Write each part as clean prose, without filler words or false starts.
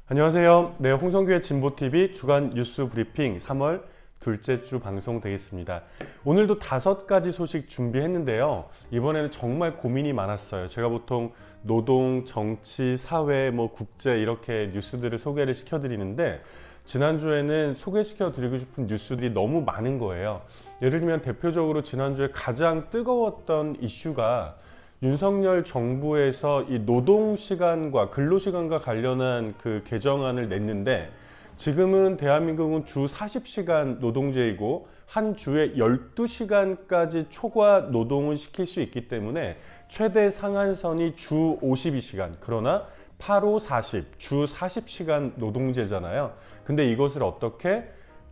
안녕하세요. 네, 홍성규의 진보TV 주간 뉴스 브리핑 3월 둘째 주 방송 되겠습니다. 오늘도 5가지 소식 준비했는데요. 이번에는 정말 고민이 많았어요. 제가 보통 노동, 정치, 사회, 국제 이렇게 뉴스들을 소개를 시켜드리는데 지난주에는 소개시켜드리고 싶은 뉴스들이 너무 많은 거예요. 예를 들면 대표적으로 지난주에 가장 뜨거웠던 이슈가 윤석열 정부에서 이 노동시간과 근로시간과 관련한 그 개정안을 냈는데 지금은 대한민국은 주 40시간 노동제이고 한 주에 12시간까지 초과 노동을 시킬 수 있기 때문에 최대 상한선이 주 52시간, 그러나 8~5~40, 주 40시간 노동제잖아요. 근데 이것을 어떻게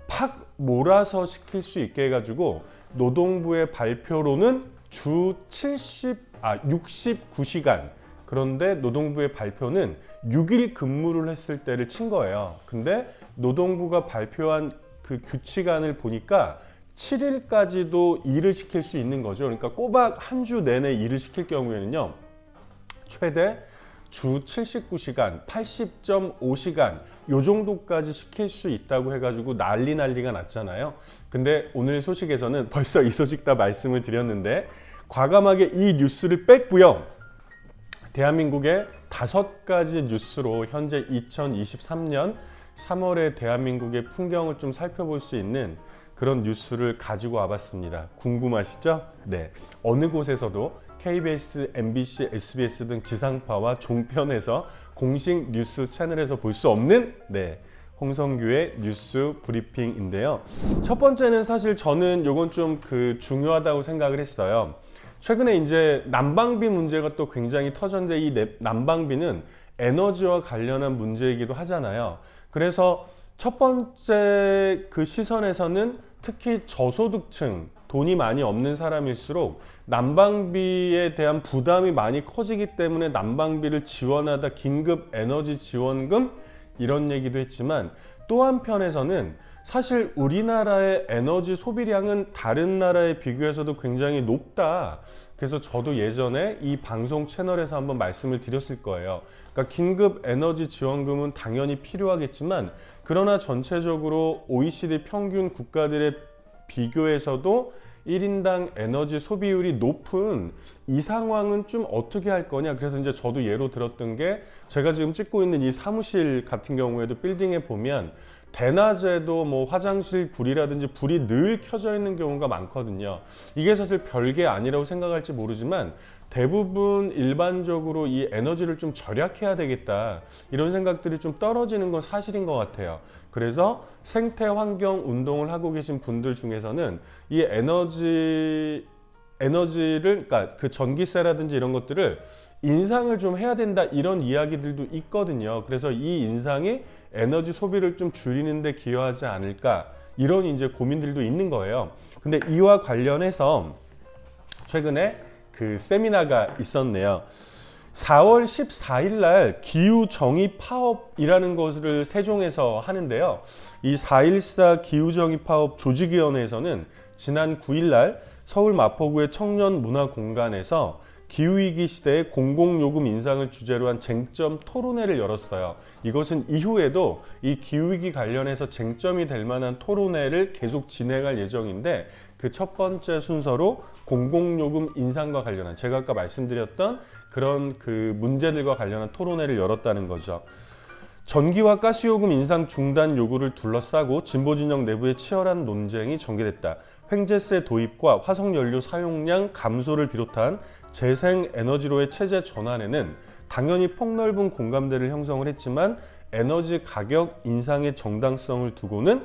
팍 몰아서 시킬 수 있게 해가지고 노동부의 발표로는 주 69시간, 그런데 노동부의 발표는 6일 근무를 했을 때를 친 거예요. 근데 노동부가 발표한 그 규칙안을 보니까 7일까지도 일을 시킬 수 있는 거죠. 그러니까 꼬박 한 주 내내 일을 시킬 경우에는요, 최대 주 79시간, 80.5시간 요 정도까지 시킬 수 있다고 해가지고 난리가 났잖아요. 근데 오늘 소식에서는 벌써 이 소식 다 말씀을 드렸는데 과감하게 이 뉴스를 뺐고요. 대한민국의 5가지 뉴스로 현재 2023년 3월의 대한민국의 풍경을 좀 살펴볼 수 있는 그런 뉴스를 가지고 와봤습니다. 궁금하시죠? 네. 어느 곳에서도 KBS, MBC, SBS 등 지상파와 종편에서 공식 뉴스 채널에서 볼 수 없는 홍성규의 뉴스 브리핑인데요. 첫 번째는 사실 저는 요건 좀 중요하다고 생각을 했어요. 최근에 이제 난방비 문제가 또 굉장히 터졌는데 이 난방비는 에너지와 관련한 문제이기도 하잖아요. 그래서 첫 번째 그 시선에서는 특히 저소득층, 돈이 많이 없는 사람일수록 난방비에 대한 부담이 많이 커지기 때문에 난방비를 지원하다 긴급 에너지 지원금 이런 얘기도 했지만, 또 한편에서는 사실 우리나라의 에너지 소비량은 다른 나라에 비교해서도 굉장히 높다. 그래서 저도 예전에 이 방송 채널에서 한번 말씀을 드렸을 거예요. 그러니까 긴급 에너지 지원금은 당연히 필요하겠지만, 그러나 전체적으로 OECD 평균 국가들의 비교에서도 1인당 에너지 소비율이 높은 이 상황은 좀 어떻게 할 거냐. 그래서 이제 저도 예로 들었던 게, 제가 지금 찍고 있는 이 사무실 같은 경우에도 빌딩에 보면 대낮에도 화장실 불이라든지 불이 늘 켜져 있는 경우가 많거든요. 이게 사실 별게 아니라고 생각할지 모르지만 대부분 일반적으로 이 에너지를 좀 절약해야 되겠다, 이런 생각들이 좀 떨어지는 건 사실인 것 같아요. 그래서 생태 환경 운동을 하고 계신 분들 중에서는 이 에너지를, 그러니까 그 전기세라든지 이런 것들을 인상을 좀 해야 된다, 이런 이야기들도 있거든요. 그래서 이 인상이 에너지 소비를 좀 줄이는 데 기여하지 않을까, 이런 이제 고민들도 있는 거예요. 근데 이와 관련해서 최근에 그 세미나가 있었네요. 4월 14일 날 기후정의 파업이라는 것을 세종에서 하는데요. 이 4.14 기후정의 파업 조직위원회에서는 지난 9일 날 서울 마포구의 청년문화공간에서 기후위기 시대의 공공요금 인상을 주제로 한 쟁점 토론회를 열었어요. 이것은 이후에도 이 기후위기 관련해서 쟁점이 될 만한 토론회를 계속 진행할 예정인데, 그 첫 번째 순서로 공공요금 인상과 관련한, 제가 아까 말씀드렸던 그런 그 문제들과 관련한 토론회를 열었다는 거죠. 전기와 가스요금 인상 중단 요구를 둘러싸고 진보진영 내부의 치열한 논쟁이 전개됐다. 횡재세 도입과 화석연료 사용량 감소를 비롯한 재생에너지로의 체제 전환에는 당연히 폭넓은 공감대를 형성을 했지만, 에너지 가격 인상의 정당성을 두고는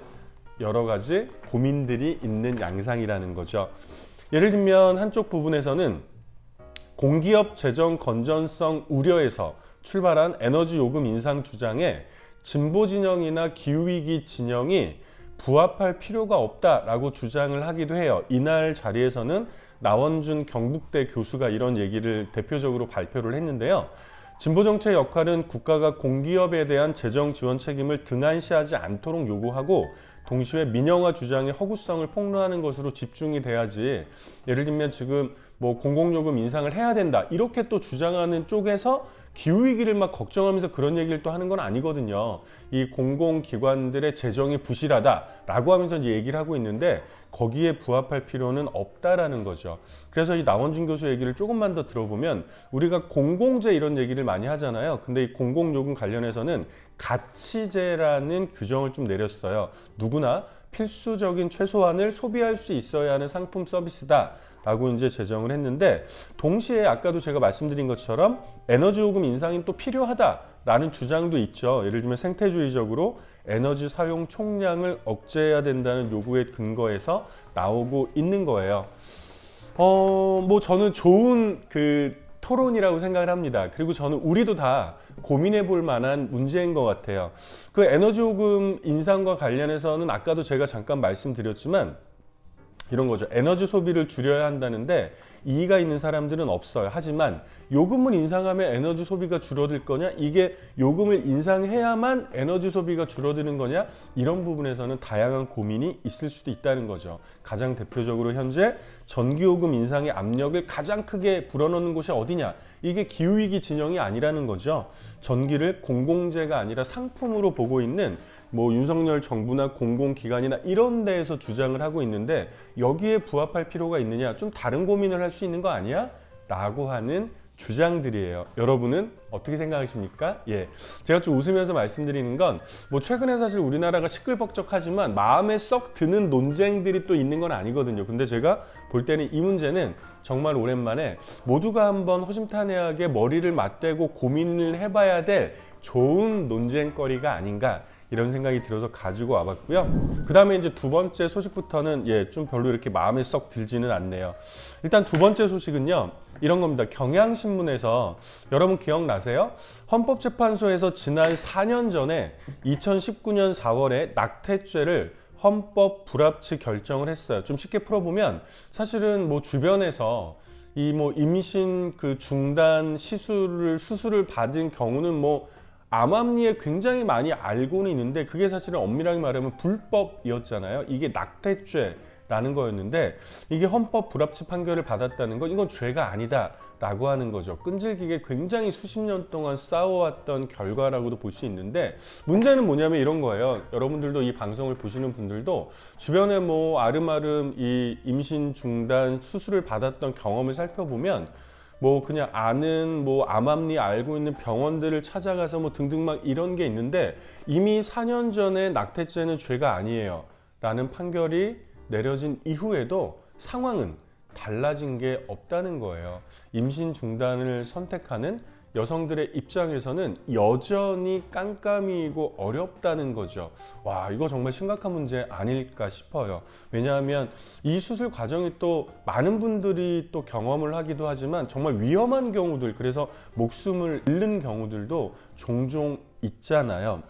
여러 가지 고민들이 있는 양상이라는 거죠. 예를 들면 한쪽 부분에서는 공기업 재정 건전성 우려에서 출발한 에너지 요금 인상 주장에 진보 진영이나 기후위기 진영이 부합할 필요가 없다라고 주장을 하기도 해요. 이날 자리에서는 나원준 경북대 교수가 이런 얘기를 대표적으로 발표를 했는데요. 진보정치의 역할은 국가가 공기업에 대한 재정 지원 책임을 등한시하지 않도록 요구하고, 동시에 민영화 주장의 허구성을 폭로하는 것으로 집중이 돼야지, 예를 들면 지금 공공요금 인상을 해야 된다 이렇게 또 주장하는 쪽에서 기후위기를 막 걱정하면서 그런 얘기를 또 하는 건 아니거든요. 이 공공기관들의 재정이 부실하다라고 하면서 이제 얘기를 하고 있는데 거기에 부합할 필요는 없다라는 거죠. 그래서 이 나원준 교수 얘기를 조금만 더 들어보면 우리가 공공재 이런 얘기를 많이 하잖아요. 근데 이 공공요금 관련해서는 가치재라는 규정을 좀 내렸어요. 누구나 필수적인 최소한을 소비할 수 있어야 하는 상품 서비스다 라고 이제 제정을 했는데, 동시에 아까도 제가 말씀드린 것처럼 에너지 요금 인상이 또 필요하다라는 주장도 있죠. 예를 들면 생태주의적으로 에너지 사용 총량을 억제해야 된다는 요구에 근거해서 나오고 있는 거예요. 뭐 저는 좋은 그 토론이라고 생각을 합니다. 그리고 저는 우리도 다 고민해 볼 만한 문제인 것 같아요. 그 에너지 요금 인상과 관련해서는 아까도 제가 잠깐 말씀드렸지만 이런 거죠. 에너지 소비를 줄여야 한다는데 이의가 있는 사람들은 없어요. 하지만 요금을 인상하면 에너지 소비가 줄어들 거냐? 이게 요금을 인상해야만 에너지 소비가 줄어드는 거냐? 이런 부분에서는 다양한 고민이 있을 수도 있다는 거죠. 가장 대표적으로 현재 전기요금 인상의 압력을 가장 크게 불어넣는 곳이 어디냐? 이게 기후위기 진영이 아니라는 거죠. 전기를 공공재가 아니라 상품으로 보고 있는 뭐 윤석열 정부나 공공기관이나 이런 데에서 주장을 하고 있는데 여기에 부합할 필요가 있느냐, 좀 다른 고민을 할 수 있는 거 아니야? 라고 하는 주장들이에요. 여러분은 어떻게 생각하십니까? 예, 제가 좀 웃으면서 말씀드리는 건 뭐 최근에 사실 우리나라가 시끌벅적하지만 마음에 썩 드는 논쟁들이 또 있는 건 아니거든요. 근데 제가 볼 때는 이 문제는 정말 오랜만에 모두가 한번 허심탄회하게 머리를 맞대고 고민을 해봐야 될 좋은 논쟁거리가 아닌가, 이런 생각이 들어서 가지고 와봤고요. 그 다음에 이제 두 번째 소식부터는 좀 별로 이렇게 마음에 썩 들지는 않네요. 일단 두 번째 소식은요, 이런 겁니다. 경향신문에서, 여러분 기억나세요? 헌법재판소에서 지난 4년 전에 2019년 4월에 낙태죄를 헌법 불합치 결정을 했어요. 좀 쉽게 풀어보면 사실은 뭐 주변에서 이 뭐 임신 그 중단 수술을 받은 경우는 뭐 암암리에 굉장히 많이 알고는 있는데 그게 사실은 엄밀하게 말하면 불법이었잖아요. 이게 낙태죄라는 거였는데 이게 헌법 불합치 판결을 받았다는 건 이건 죄가 아니다 라고 하는 거죠. 끈질기게 굉장히 수십 년 동안 싸워왔던 결과라고도 볼 수 있는데, 문제는 뭐냐면 이런 거예요. 여러분들도 이 방송을 보시는 분들도 주변에 뭐 아름아름 이 임신 중단 수술을 받았던 경험을 살펴보면 뭐 그냥 아는 뭐 암암리 알고 있는 병원들을 찾아가서 뭐 등등 막 이런 게 있는데 이미 4년 전에 낙태죄는 죄가 아니에요 라는 판결이 내려진 이후에도 상황은 달라진 게 없다는 거예요. 임신 중단을 선택하는 여성들의 입장에서는 여전히 깜깜이고 어렵다는 거죠. 와, 이거 정말 심각한 문제 아닐까 싶어요. 왜냐하면 이 수술 과정이 또 많은 분들이 또 경험을 하기도 하지만 정말 위험한 경우들, 그래서 목숨을 잃는 경우들도 종종 있잖아요.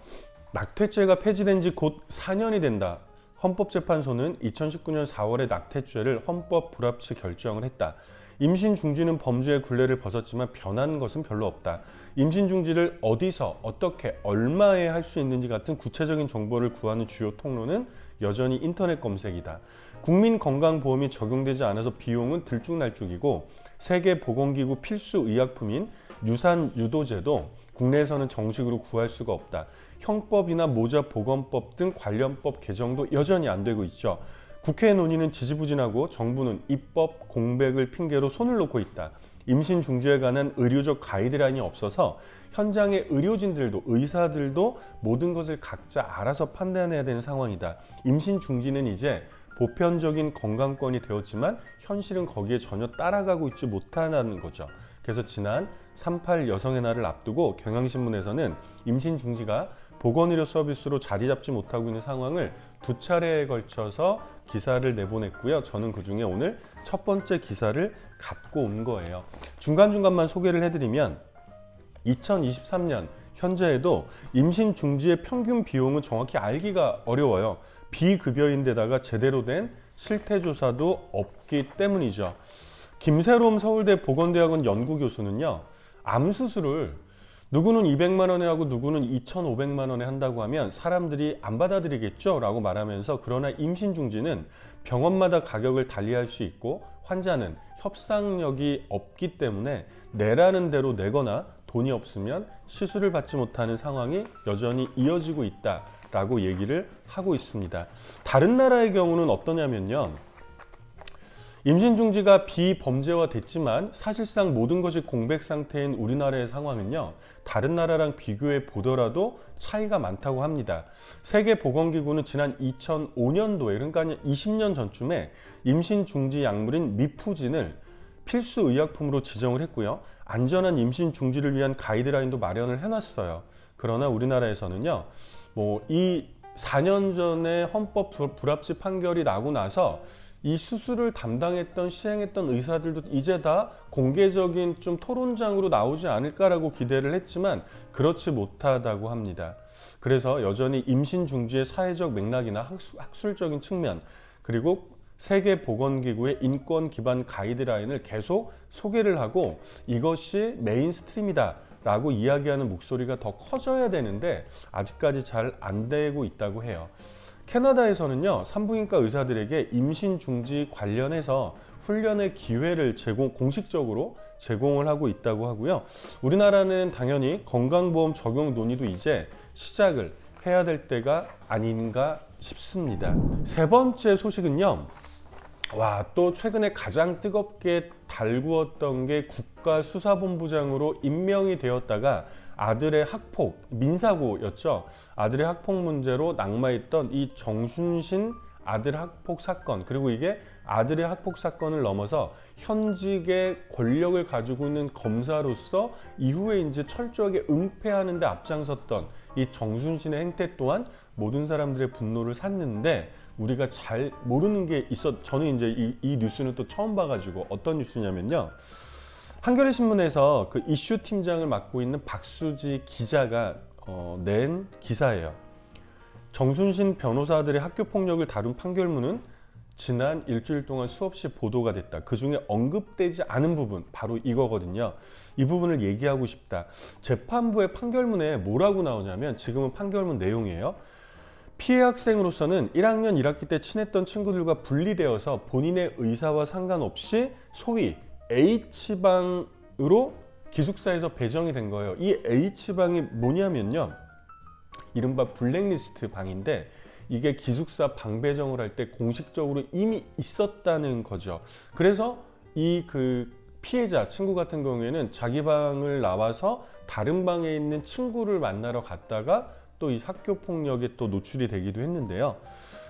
낙태죄가 폐지된 지 곧 4년이 된다. 헌법재판소는 2019년 4월에 낙태죄를 헌법 불합치 결정을 했다. 임신 중지는 범죄의 굴레를 벗었지만 변한 것은 별로 없다. 임신 중지를 어디서, 어떻게, 얼마에 할 수 있는지 같은 구체적인 정보를 구하는 주요 통로는 여전히 인터넷 검색이다. 국민건강보험이 적용되지 않아서 비용은 들쭉날쭉이고 세계보건기구 필수 의약품인 유산유도제도 국내에서는 정식으로 구할 수가 없다. 형법이나 모자보건법 등 관련법 개정도 여전히 안 되고 있죠. 국회 논의는 지지부진하고 정부는 입법 공백을 핑계로 손을 놓고 있다. 임신 중지에 관한 의료적 가이드라인이 없어서 현장의 의료진들도 의사들도 모든 것을 각자 알아서 판단해야 되는 상황이다. 임신 중지는 이제 보편적인 건강권이 되었지만 현실은 거기에 전혀 따라가고 있지 못하는 거죠. 그래서 지난 3.8 여성의 날을 앞두고 경향신문에서는 임신 중지가 보건의료 서비스로 자리 잡지 못하고 있는 상황을 두 차례에 걸쳐서 기사를 내보냈고요. 저는 그중에 오늘 첫 번째 기사를 갖고 온 거예요. 중간중간만 소개를 해드리면 2023년 현재에도 임신 중지의 평균 비용은 정확히 알기가 어려워요. 비급여인데다가 제대로 된 실태조사도 없기 때문이죠. 김새롬 서울대 보건대학원 연구교수는요, 암수술을 누구는 200만 원에 하고 누구는 2,500만 원에 한다고 하면 사람들이 안 받아들이겠죠? 라고 말하면서, 그러나 임신 중지는 병원마다 가격을 달리할 수 있고 환자는 협상력이 없기 때문에 내라는 대로 내거나 돈이 없으면 시술을 받지 못하는 상황이 여전히 이어지고 있다라고 얘기를 하고 있습니다. 다른 나라의 경우는 어떠냐면요. 임신 중지가 비범죄화 됐지만 사실상 모든 것이 공백 상태인 우리나라의 상황은요. 다른 나라랑 비교해 보더라도 차이가 많다고 합니다. 세계보건기구는 지난 2005년도에 그러니까 20년 전쯤에 임신 중지 약물인 미푸진을 필수 의약품으로 지정을 했고요. 안전한 임신 중지를 위한 가이드라인도 마련을 해놨어요. 그러나 우리나라에서는요. 이 4년 전에 헌법 불합치 판결이 나고 나서 이 수술을 담당했던 시행했던 의사들도 이제 다 공개적인 좀 토론장으로 나오지 않을까라고 기대를 했지만 그렇지 못하다고 합니다. 그래서 여전히 임신 중지의 사회적 맥락이나 학술적인 측면 그리고 세계보건기구의 인권 기반 가이드라인을 계속 소개를 하고 이것이 메인스트림이다 라고 이야기하는 목소리가 더 커져야 되는데 아직까지 잘 안 되고 있다고 해요. 캐나다에서는요, 산부인과 의사들에게 임신 중지 관련해서 훈련의 기회를 공식적으로 제공을 하고 있다고 하고요. 우리나라는 당연히 건강보험 적용 논의도 이제 시작을 해야 될 때가 아닌가 싶습니다. 세 번째 소식은요. 또 최근에 가장 뜨겁게 달구었던 게 국가수사본부장으로 임명이 되었다가 아들의 학폭, 민사고였죠. 아들의 학폭 문제로 낙마했던 이 정순신 아들 학폭 사건, 그리고 이게 아들의 학폭 사건을 넘어서 현직의 권력을 가지고 있는 검사로서 이후에 이제 철저하게 은폐하는 데 앞장섰던 이 정순신의 행태 또한 모든 사람들의 분노를 샀는데 우리가 잘 모르는 게 저는 이제 이 뉴스는 또 처음 봐가지고 어떤 뉴스냐면요. 한겨레 신문에서 그 이슈 팀장을 맡고 있는 박수지 기자가 낸 기사예요. 정순신 변호사들의 학교 폭력을 다룬 판결문은 지난 일주일 동안 수없이 보도가 됐다. 그 중에 언급되지 않은 부분 바로 이거거든요. 이 부분을 얘기하고 싶다. 재판부의 판결문에 뭐라고 나오냐면 지금은 판결문 내용이에요. 피해 학생으로서는 1학년 1학기 때 친했던 친구들과 분리되어서 본인의 의사와 상관없이 소위 H방으로 기숙사에서 배정이 된 거예요. 이 H방이 뭐냐면요. 이른바 블랙리스트 방인데 이게 기숙사 방 배정을 할 때 공식적으로 이미 있었다는 거죠. 그래서 이 피해자 친구 같은 경우에는 자기 방을 나와서 다른 방에 있는 친구를 만나러 갔다가 또 이 학교 폭력에 또 노출이 되기도 했는데요.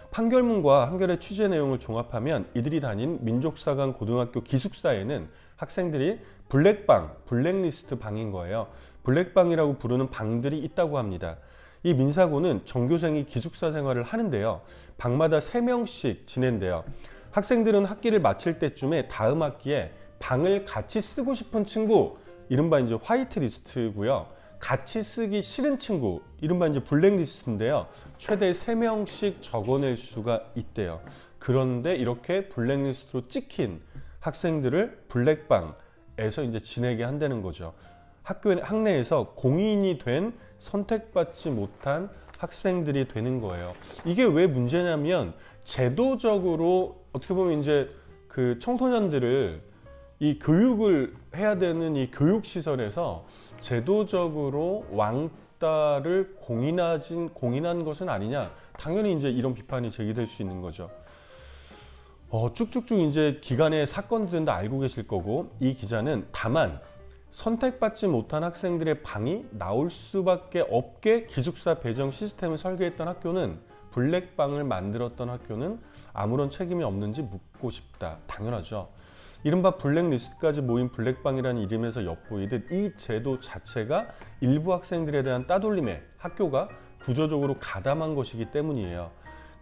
판결문과 한겨레 취재 내용을 종합하면 이들이 다닌 민족사관 고등학교 기숙사에는 학생들이 블랙리스트 방인 거예요. 블랙방이라고 부르는 방들이 있다고 합니다. 이 민사고는 전교생이 기숙사 생활을 하는데요. 방마다 3명씩 지낸대요. 학생들은 학기를 마칠 때쯤에 다음 학기에 방을 같이 쓰고 싶은 친구, 이른바 이제 화이트리스트고요. 같이 쓰기 싫은 친구, 이른바 이제 블랙리스트인데요. 최대 3명씩 적어낼 수가 있대요. 그런데 이렇게 블랙리스트로 찍힌 학생들을 블랙방에서 이제 지내게 한다는 거죠. 학내에서 공인이 된 선택받지 못한 학생들이 되는 거예요. 이게 왜 문제냐면 제도적으로 어떻게 보면 이제 그 청소년들을 이 교육을 해야 되는 이 교육시설에서 제도적으로 왕따를 공인한 것은 아니냐. 당연히 이제 이런 비판이 제기될 수 있는 거죠. 쭉쭉쭉 이제 기간의 사건들은 다 알고 계실 거고 이 기자는 다만 선택받지 못한 학생들의 방이 나올 수밖에 없게 기숙사 배정 시스템을 설계했던 학교는 블랙방을 만들었던 학교는 아무런 책임이 없는지 묻고 싶다. 당연하죠. 이른바 블랙리스트까지 모인 블랙방이라는 이름에서 엿보이듯 이 제도 자체가 일부 학생들에 대한 따돌림에 학교가 구조적으로 가담한 것이기 때문이에요.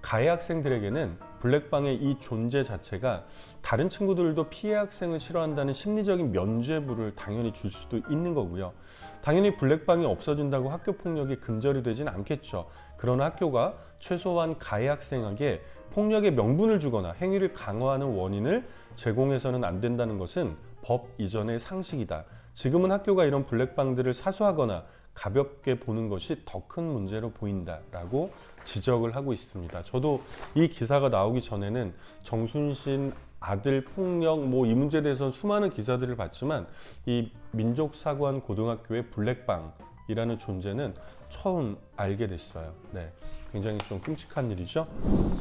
가해 학생들에게는 블랙방의 이 존재 자체가 다른 친구들도 피해 학생을 싫어한다는 심리적인 면죄부를 당연히 줄 수도 있는 거고요. 당연히 블랙방이 없어진다고 학교 폭력이 근절이 되진 않겠죠. 그러나 학교가 최소한 가해 학생에게 폭력의 명분을 주거나 행위를 강화하는 원인을 제공해서는 안 된다는 것은 법 이전의 상식이다. 지금은 학교가 이런 블랙방들을 사소하거나 가볍게 보는 것이 더 큰 문제로 보인다라고 지적을 하고 있습니다. 저도 이 기사가 나오기 전에는 정순신 아들 폭력 뭐 이 문제에 대해서는 수많은 기사들을 봤지만 이 민족사관 고등학교의 블랙방이라는 존재는 처음 알게 됐어요. 네, 굉장히 좀 끔찍한 일이죠.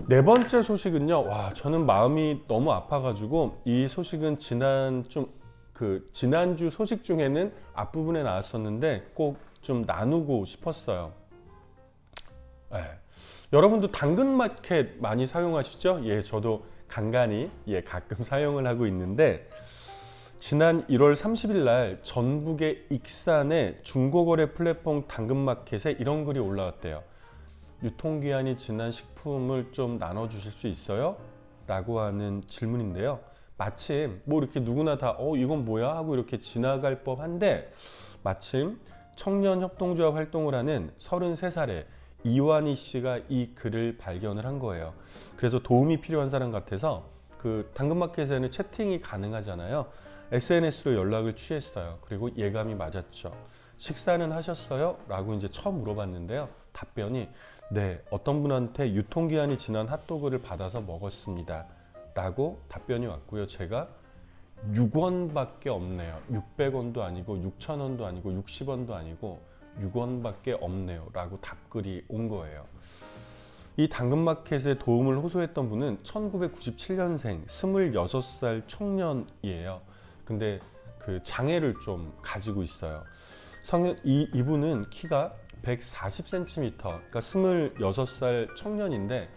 네 번째 소식은요. 와, 저는 마음이 너무 아파가지고 이 소식은 지난주 소식 중에는 앞부분에 나왔었는데 꼭 좀 나누고 싶었어요. 네. 여러분도 당근마켓 많이 사용하시죠? 예, 저도 간간히 가끔 사용을 하고 있는데 지난 1월 30일 날 전북의 익산의 중고거래 플랫폼 당근마켓에 이런 글이 올라왔대요. 유통기한이 지난 식품을 좀 나눠주실 수 있어요? 라고 하는 질문인데요. 마침 뭐 이렇게 누구나 다 이건 뭐야? 하고 이렇게 지나갈 법한데 마침 청년협동조합 활동을 하는 33살의 이완희 씨가 이 글을 발견을 한 거예요. 그래서 도움이 필요한 사람 같아서 그 당근마켓에는 채팅이 가능하잖아요. SNS로 연락을 취했어요. 그리고 예감이 맞았죠. 식사는 하셨어요? 라고 이제 처음 물어봤는데요. 답변이 네, 어떤 분한테 유통기한이 지난 핫도그를 받아서 먹었습니다. 라고 답변이 왔고요. 제가 6원밖에 없네요. 600원도 아니고 6,000원도 아니고 60원도 아니고 6원밖에 없네요. 라고 답글이 온 거예요. 이 당근마켓에 도움을 호소했던 분은 1997년생 26살 청년이에요. 근데 그 장애를 좀 가지고 있어요. 이분은 키가 140cm, 그러니까 26살 청년인데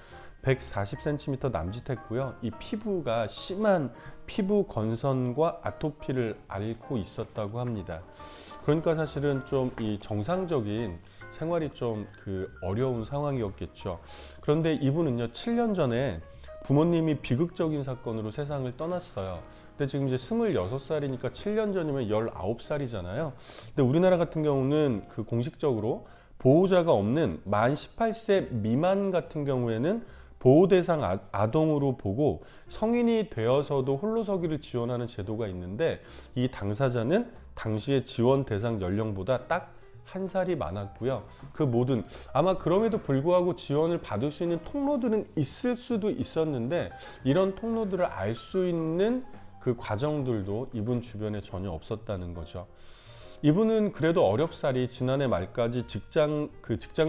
140cm 남짓했고요. 이 피부가 심한 피부 건선과 아토피를 앓고 있었다고 합니다. 그러니까 사실은 좀 이 정상적인 생활이 좀 어려운 상황이었겠죠. 그런데 이분은요, 7년 전에 부모님이 비극적인 사건으로 세상을 떠났어요. 근데 지금 이제 26살이니까 7년 전이면 19살이잖아요. 근데 우리나라 같은 경우는 공식적으로 보호자가 없는 만 18세 미만 같은 경우에는 보호대상 아동으로 보고 성인이 되어서도 홀로서기를 지원하는 제도가 있는데 이 당사자는 당시의 지원 대상 연령보다 딱 한 살이 많았고요. 그 모든 아마 그럼에도 불구하고 지원을 받을 수 있는 통로들은 있을 수도 있었는데 이런 통로들을 알 수 있는 그 과정들도 이분 주변에 전혀 없었다는 거죠. 이분은 그래도 어렵사리 지난해 말까지 직장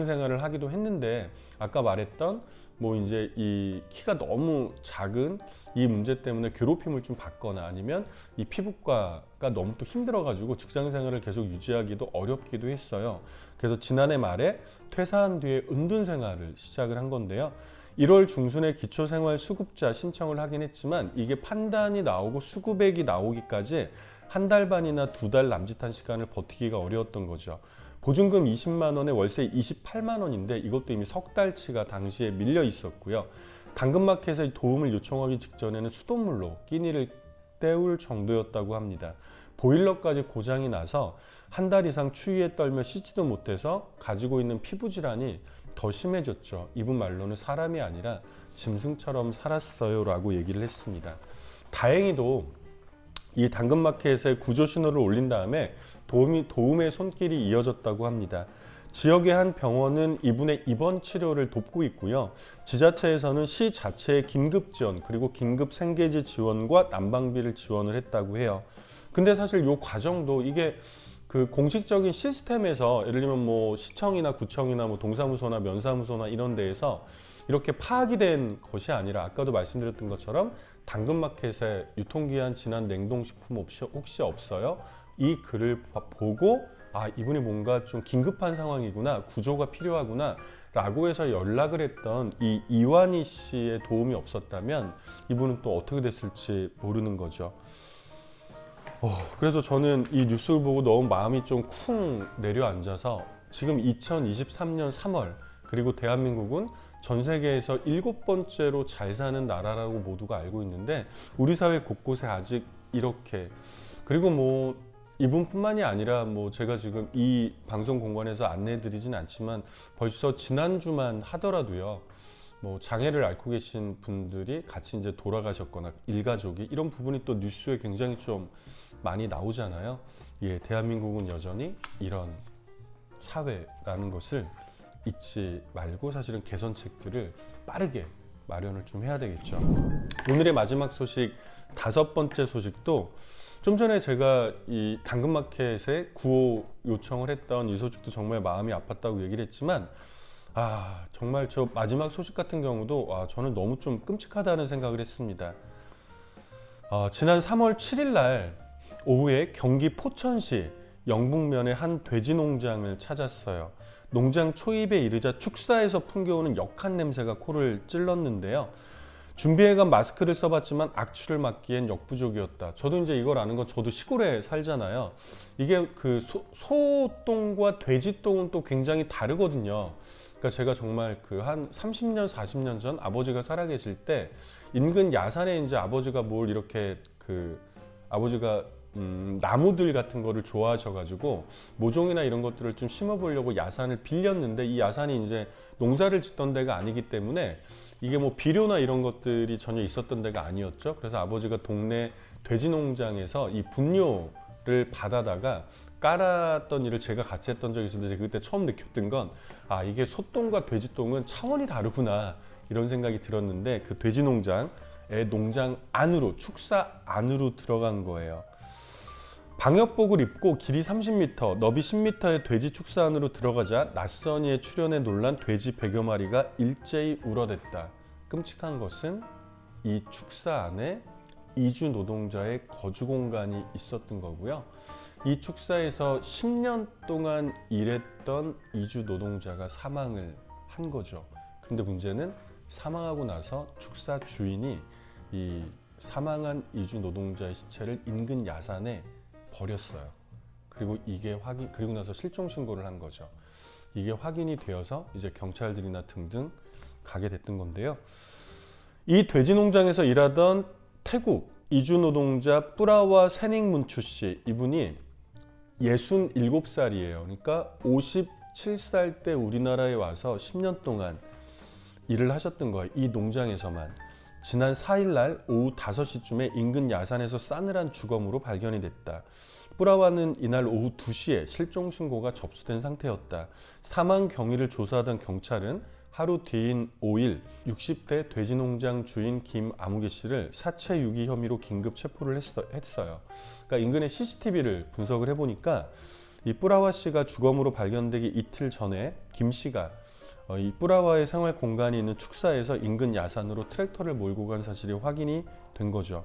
생활을 하기도 했는데 아까 말했던 뭐 이제 이 키가 너무 작은 이 문제 때문에 괴롭힘을 좀 받거나 아니면 이 피부과가 너무 또 힘들어가지고 직장 생활을 계속 유지하기도 어렵기도 했어요. 그래서 지난해 말에 퇴사한 뒤에 은둔 생활을 시작을 한 건데요. 1월 중순에 기초생활수급자 신청을 하긴 했지만 이게 판단이 나오고 수급액이 나오기까지 한 달 반이나 2달 남짓한 시간을 버티기가 어려웠던 거죠. 보증금 20만 원에 월세 28만 원인데 이것도 이미 석 달치가 당시에 밀려 있었고요. 당근마켓에 도움을 요청하기 직전에는 수돗물로 끼니를 때울 정도였다고 합니다. 보일러까지 고장이 나서 한 달 이상 추위에 떨며 씻지도 못해서 가지고 있는 피부 질환이 더 심해졌죠. 이분 말로는 사람이 아니라 짐승처럼 살았어요 라고 얘기를 했습니다. 다행히도 이 당근마켓에 구조 신호를 올린 다음에 도움의 손길이 이어졌다고 합니다. 지역의 한 병원은 이분의 입원 치료를 돕고 있고요. 지자체에서는 시 자체의 긴급 지원 그리고 긴급 생계지 지원과 난방비를 지원을 했다고 해요. 근데 사실 이 과정도 이게 공식적인 시스템에서 예를 들면 뭐 시청이나 구청이나 뭐 동사무소나 면사무소나 이런 데에서 이렇게 파악이 된 것이 아니라 아까도 말씀드렸던 것처럼 당근마켓에 유통기한 지난 냉동식품 혹시 없어요? 이 글을 보고 이분이 뭔가 좀 긴급한 상황이구나, 구조가 필요하구나 라고 해서 연락을 했던 이 이완희 씨의 도움이 없었다면 이분은 또 어떻게 됐을지 모르는 거죠. 그래서 저는 이 뉴스를 보고 너무 마음이 좀 쿵 내려앉아서 지금 2023년 3월 그리고 대한민국은 전 세계에서 7번째로 잘 사는 나라라고 모두가 알고 있는데 우리 사회 곳곳에 아직 이렇게 그리고 뭐 이분뿐만이 아니라 뭐 제가 지금 이 방송 공간에서 안내해 드리진 않지만 벌써 지난주만 하더라도요. 뭐 장애를 앓고 계신 분들이 같이 이제 돌아가셨거나 일가족이 이런 부분이 또 뉴스에 굉장히 좀 많이 나오잖아요. 대한민국은 여전히 이런 사회라는 것을 잊지 말고 사실은 개선책들을 빠르게 마련을 좀 해야 되겠죠. 오늘의 마지막 소식, 5번째 소식도 좀 전에 제가 이 당근마켓에 구호 요청을 했던 이 소식도 정말 마음이 아팠다고 얘기를 했지만, 정말 저 마지막 소식 같은 경우도 저는 너무 좀 끔찍하다는 생각을 했습니다. 지난 3월 7일 날 오후에 경기 포천시 영북면의 한 돼지 농장을 찾았어요. 농장 초입에 이르자 축사에서 풍겨오는 역한 냄새가 코를 찔렀는데요. 준비해간 마스크를 써봤지만 악취를 막기엔 역부족이었다. 저도 이제 이걸 아는 건, 저도 시골에 살잖아요. 이게 그 소똥과 돼지똥은 또 굉장히 다르거든요. 그러니까 제가 정말 그 한 30년, 40년 전 아버지가 살아계실 때 인근 야산에 이제 아버지가 아버지가 나무들 같은 거를 좋아하셔가지고 모종이나 이런 것들을 좀 심어보려고 야산을 빌렸는데, 이 야산이 이제 농사를 짓던 데가 아니기 때문에 이게 뭐 비료나 이런 것들이 전혀 있었던 데가 아니었죠. 그래서 아버지가 동네 돼지 농장에서 이 분뇨를 받아다가 깔았던 일을 제가 같이 했던 적이 있었는데, 그때 처음 느꼈던 건 이게 소똥과 돼지똥은 차원이 다르구나 이런 생각이 들었는데, 그 돼지 농장의 농장 안으로, 축사 안으로 들어간 거예요. 방역복을 입고 길이 30m, 너비 10m의 돼지 축사 안으로 들어가자 낯선 이의 출현에 놀란 돼지 100여 마리가 일제히 울어댔다. 끔찍한 것은 이 축사 안에 이주 노동자의 거주 공간이 있었던 거고요. 이 축사에서 10년 동안 일했던 이주 노동자가 사망을 한 거죠. 그런데 문제는 사망하고 나서 축사 주인이 이 사망한 이주 노동자의 시체를 인근 야산에 버렸어요. 그리고 그리고 나서 실종 신고를 한 거죠. 이게 확인이 되어서 이제 경찰들이나 등등 가게 됐던 건데요. 이 돼지 농장에서 일하던 태국 이주 노동자 뿌라와 세닝문추 씨, 이분이 67살이에요. 그러니까 57살 때 우리나라에 와서 10년 동안 일을 하셨던 거예요. 이 농장에서만. 지난 4일 날 오후 5시쯤에 인근 야산에서 싸늘한 주검으로 발견이 됐다. 뿌라와는 이날 오후 2시에 실종 신고가 접수된 상태였다. 사망 경위를 조사하던 경찰은 하루 뒤인 5일 60대 돼지농장 주인 김아무개 씨를 사체 유기 혐의로 긴급 체포를 했어요. 그러니까 인근의 CCTV를 분석을 해보니까 이 뿌라와 씨가 주검으로 발견되기 이틀 전에 김 씨가 이 뿌라와의 생활 공간이 있는 축사에서 인근 야산으로 트랙터를 몰고 간 사실이 확인이 된 거죠.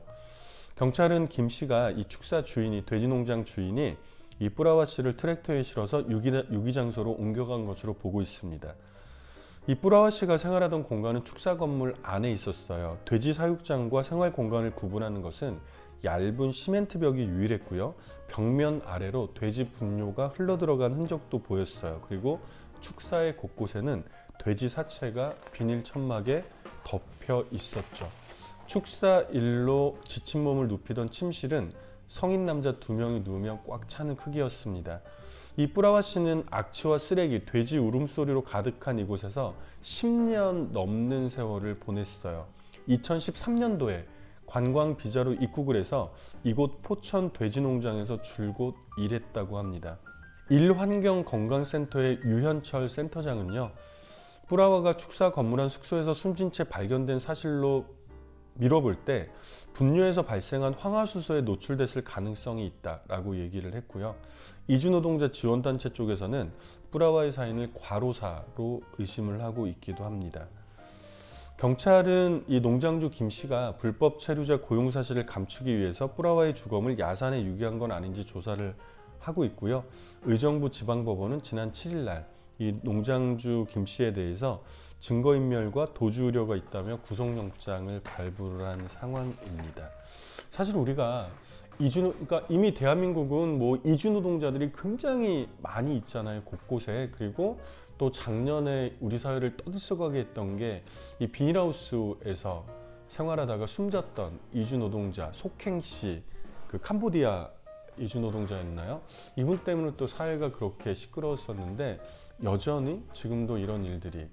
경찰은 김 씨가 이 축사 주인이, 돼지농장 주인이 이 뿌라와 씨를 트랙터에 실어서 유기 장소로 옮겨간 것으로 보고 있습니다. 이 뿌라와 씨가 생활하던 공간은 축사 건물 안에 있었어요. 돼지 사육장과 생활 공간을 구분하는 것은 얇은 시멘트 벽이 유일했고요. 벽면 아래로 돼지 분뇨가 흘러들어간 흔적도 보였어요. 그리고 축사의 곳곳에는 돼지 사체가 비닐 천막에 덮여 있었죠. 축사 일로 지친 몸을 눕히던 침실은 성인 남자 2명이 누우면 꽉 차는 크기였습니다. 이 뿌라와 씨는 악취와 쓰레기, 돼지 울음소리로 가득한 이곳에서 10년 넘는 세월을 보냈어요. 2013년도에 관광 비자로 입국을 해서 이곳 포천 돼지농장에서 줄곧 일했다고 합니다. 일환경건강센터의 유현철 센터장은요, 뿌라와가 축사 건물 안 숙소에서 숨진 채 발견된 사실로 미뤄볼 때 분뇨에서 발생한 황화수소에 노출됐을 가능성이 있다라고 얘기를 했고요. 이주노동자 지원단체 쪽에서는 뿌라와의 사인을 과로사로 의심을 하고 있기도 합니다. 경찰은 이 농장주 김 씨가 불법 체류자 고용 사실을 감추기 위해서 뿌라와의 주검을 야산에 유기한 건 아닌지 조사를 하고 있고요. 의정부 지방법원은 지난 7일 날 이 농장주 김 씨에 대해서 증거인멸과 도주 우려가 있다며 구속영장을 발부를 한 상황입니다. 사실 우리가 그러니까 이미 대한민국은 뭐 이주 노동자들이 굉장히 많이 있잖아요, 곳곳에. 그리고 또 작년에 우리 사회를 떠들썩하게 했던 게 이 비닐하우스에서 생활하다가 숨졌던 이주 노동자 속행 씨, 그 캄보디아 이주 노동자였나요? 이분 때문에 또 사회가 그렇게 시끄러웠었는데, 여전히 지금도 이런 일들이,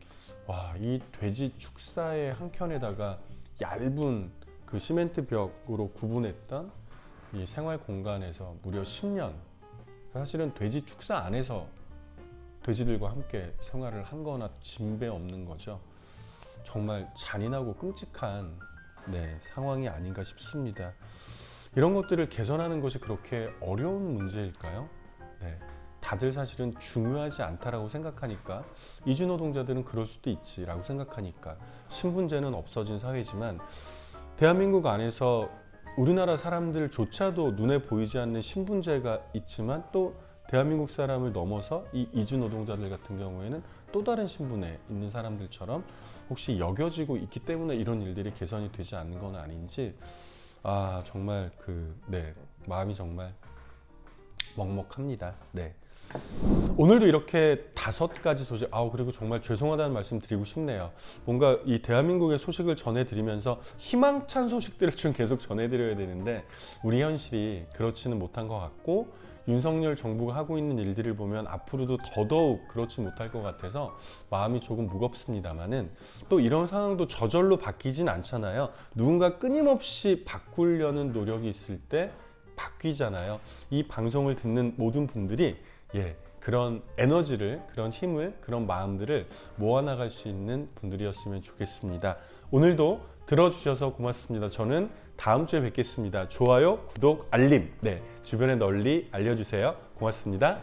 이 돼지 축사의 한켠에다가 얇은 그 시멘트 벽으로 구분했던 이 생활 공간에서 무려 10년, 사실은 돼지 축사 안에서 돼지들과 함께 생활을 한 거나 진배 없는 거죠. 정말 잔인하고 끔찍한 상황이 아닌가 싶습니다. 이런 것들을 개선하는 것이 그렇게 어려운 문제일까요? 다들 사실은 중요하지 않다라고 생각하니까, 이주 노동자들은 그럴 수도 있지라고 생각하니까 신분제는 없어진 사회지만, 대한민국 안에서 우리나라 사람들조차도 눈에 보이지 않는 신분제가 있지만, 또 대한민국 사람을 넘어서 이 이주 노동자들 같은 경우에는 또 다른 신분에 있는 사람들처럼 혹시 여겨지고 있기 때문에 이런 일들이 개선이 되지 않는 건 아닌지, 정말 마음이 정말 먹먹합니다. 오늘도 이렇게 5가지 소식, 그리고 정말 죄송하다는 말씀 드리고 싶네요. 뭔가 이 대한민국의 소식을 전해드리면서 희망찬 소식들을 좀 계속 전해드려야 되는데, 우리 현실이 그렇지는 못한 것 같고, 윤석열 정부가 하고 있는 일들을 보면 앞으로도 더더욱 그렇지 못할 것 같아서 마음이 조금 무겁습니다만은, 또 이런 상황도 저절로 바뀌진 않잖아요. 누군가 끊임없이 바꾸려는 노력이 있을 때 바뀌잖아요. 이 방송을 듣는 모든 분들이 그런 에너지를, 그런 힘을, 그런 마음들을 모아나갈 수 있는 분들이었으면 좋겠습니다. 오늘도 들어주셔서 고맙습니다. 저는 다음 주에 뵙겠습니다. 좋아요, 구독, 알림 주변에 널리 알려주세요. 고맙습니다.